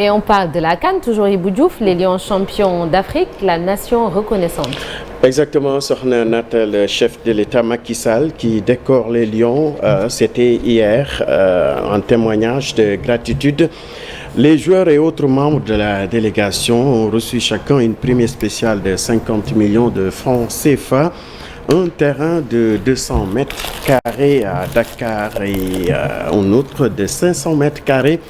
Et on parle de la CAN, toujours Ibou Diouf, les Lions champions d'Afrique, la nation reconnaissante. Exactement, Sokhna Nata, le chef de l'État Macky Sall qui décore les Lions, c'était hier, en témoignage de gratitude. Les joueurs et autres membres de la délégation ont reçu chacun une prime spéciale de 50 millions de francs CFA, un terrain de 200 mètres carrés à Dakar et un autre de 500 mètres carrés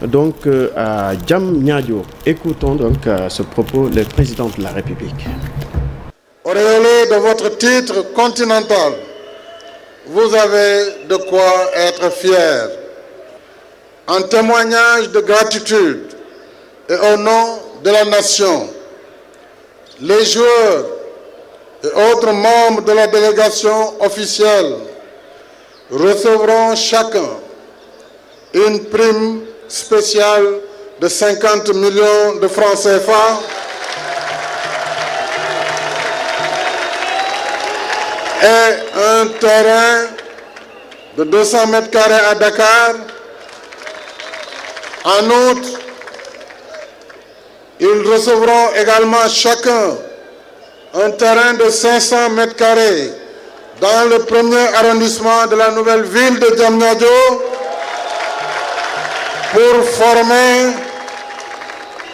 donc à Diamniadio. Écoutons donc à ce propos le président de la République. Auréolé de votre titre continental, vous avez de quoi être fier. En témoignage de gratitude et au nom de la nation, les joueurs et autres membres de la délégation officielle recevront chacun une prime spéciale de 50 millions de francs CFA et un terrain de 200 mètres carrés à Dakar. En outre, ils recevront également chacun un terrain de 500 mètres carrés dans le premier arrondissement de la nouvelle ville de Diamniadio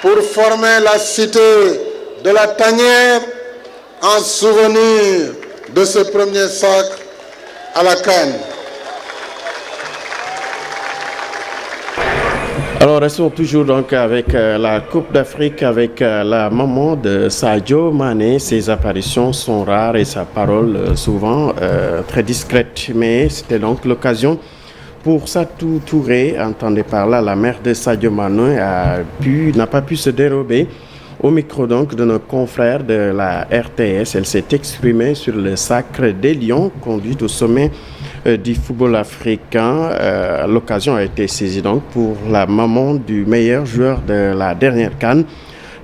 pour former la cité de la Tanière en souvenir de ce premier sacre à la CAN. Alors restons toujours donc avec la Coupe d'Afrique avec la maman de Sadio Mané. Ses apparitions sont rares et sa parole souvent très discrète. Mais c'était donc l'occasion pour Satou Touré, entendez par là la mère de Sadio Mané, n'a pas pu se dérober au micro donc de nos confrères de la RTS. Elle s'est exprimée sur le sacre des Lions conduit au sommet du football africain. L'occasion a été saisie donc pour la maman du meilleur joueur de la dernière CAN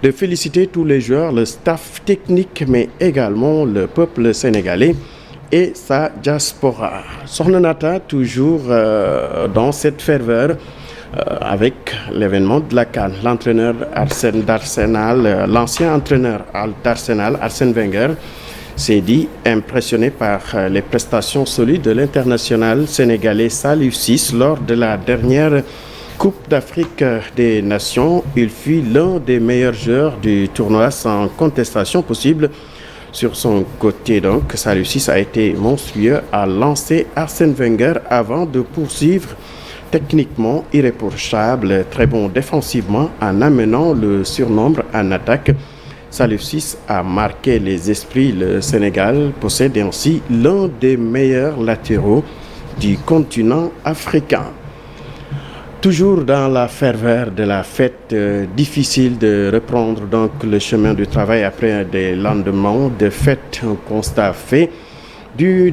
de féliciter tous les joueurs, le staff technique, mais également le peuple sénégalais et sa diaspora. Sokhna Nata, toujours dans cette ferveur avec l'événement de la CAN. L'entraîneur d'Arsenal, l'ancien entraîneur d'Arsenal, Arsène Wenger, s'est dit impressionné par les prestations solides de l'international sénégalais Salif Ciss lors de la dernière Coupe d'Afrique des Nations. Il fut l'un des meilleurs joueurs du tournoi sans contestation possible. Sur son côté, donc, Salif Ciss a été monstrueux à lancer Arsène Wenger avant de poursuivre techniquement irréprochable, très bon défensivement en amenant le surnombre en attaque. Salif Ciss a marqué les esprits. Le Sénégal possède ainsi l'un des meilleurs latéraux du continent africain. Toujours dans la ferveur de la fête, difficile de reprendre donc le chemin du travail après des lendemains de fête. Un constat fait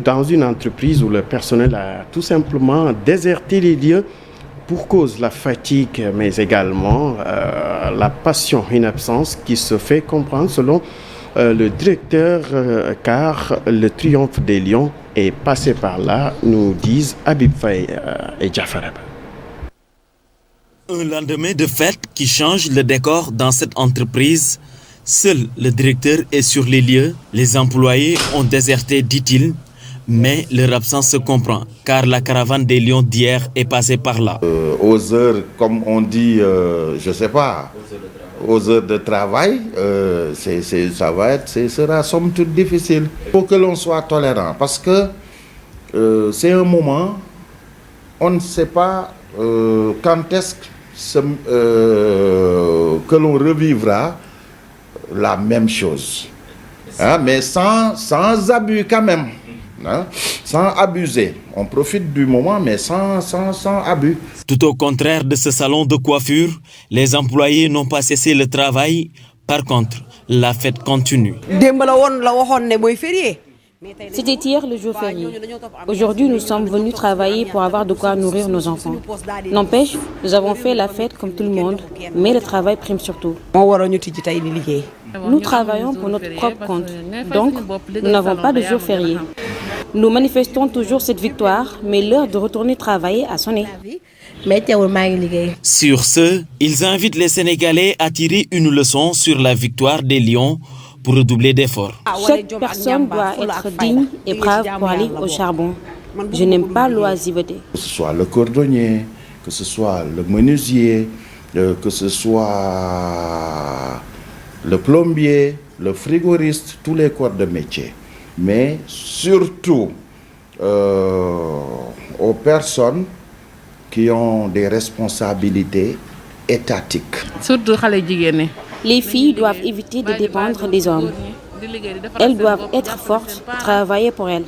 dans une entreprise où le personnel a tout simplement déserté les lieux pour cause de la fatigue, mais également la passion, une absence qui se fait comprendre selon le directeur, car le triomphe des Lions est passé par là, nous disent Habib Faye et Jafarab. Un lendemain de fête qui change le décor dans cette entreprise. Seul le directeur est sur les lieux. Les employés ont déserté, dit-il, mais leur absence se comprend, car la caravane des Lions d'hier est passée par là. Aux heures, comme on dit, je ne sais pas, aux heures de travail, ce sera somme toute difficile. Il faut que l'on soit tolérant, parce que c'est un moment, on ne sait pas quand est-ce que l'on revivra la même chose. Hein, mais sans abus quand même. Hein, sans abuser. On profite du moment, mais sans abus. Tout au contraire de ce salon de coiffure, les employés n'ont pas cessé le travail. Par contre, la fête continue. C'était hier le jour férié. Aujourd'hui, nous sommes venus travailler pour avoir de quoi nourrir nos enfants. N'empêche, nous avons fait la fête comme tout le monde, mais le travail prime surtout. Nous travaillons pour notre propre compte, donc nous n'avons pas de jour férié. Nous manifestons toujours cette victoire, mais l'heure de retourner travailler a sonné. Sur ce, ils invitent les Sénégalais à tirer une leçon sur la victoire des Lions pour redoubler d'efforts. Chaque personne doit être digne et brave pour aller au charbon. Je n'aime pas l'oisiveté. Que ce soit le cordonnier, que ce soit le menuisier, que ce soit le plombier, le frigoriste, tous les corps de métier. Mais surtout aux personnes qui ont des responsabilités étatiques. Surtout les filles doivent éviter de dépendre des hommes. Elles doivent être fortes, travailler pour elles.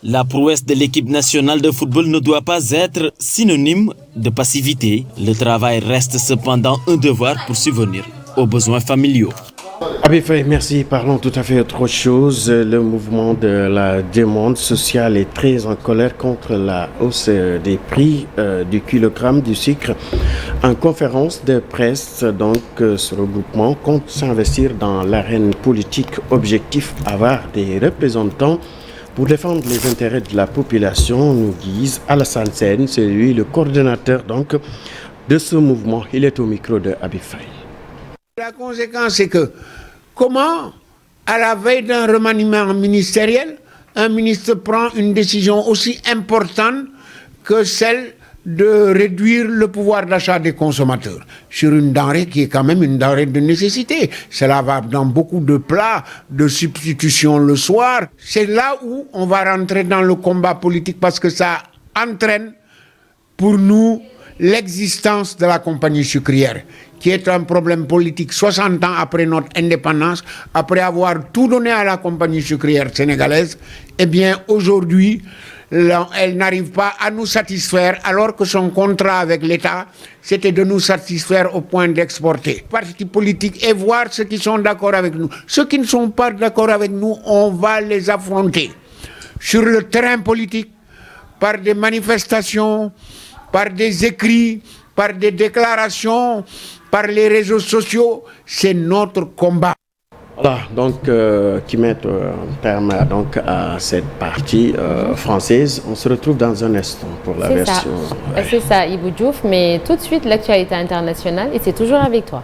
La prouesse de l'équipe nationale de football ne doit pas être synonyme de passivité. Le travail reste cependant un devoir pour subvenir aux besoins familiaux. Habib Faye, merci. Parlons tout à fait autre chose. Le mouvement de la demande sociale est très en colère contre la hausse des prix du kilogramme du sucre. En conférence de presse, donc, ce regroupement compte s'investir dans l'arène politique. Objectif, avoir des représentants pour défendre les intérêts de la population, nous disent Alassane Sène, c'est lui le coordonnateur donc, de ce mouvement. Il est au micro de Habib Faye. La conséquence, c'est que comment, à la veille d'un remaniement ministériel, un ministre prend une décision aussi importante que celle de réduire le pouvoir d'achat des consommateurs sur une denrée qui est quand même une denrée de nécessité. Cela va dans beaucoup de plats de substitution le soir. C'est là où on va rentrer dans le combat politique parce que ça entraîne pour nous l'existence de la compagnie sucrière, qui est un problème politique 60 ans après notre indépendance, après avoir tout donné à la compagnie sucrière sénégalaise. Eh bien, aujourd'hui, elle n'arrive pas à nous satisfaire, alors que son contrat avec l'État, c'était de nous satisfaire au point d'exporter. Partis politiques et voir ceux qui sont d'accord avec nous. Ceux qui ne sont pas d'accord avec nous, on va les affronter sur le terrain politique, par des manifestations, par des écrits, par des déclarations, par les réseaux sociaux. C'est notre combat. Voilà, donc, qui met un terme donc, à cette partie française. On se retrouve dans un instant pour la version... C'est ça, Ibou Diouf, mais tout de suite l'actualité internationale et c'est toujours avec toi.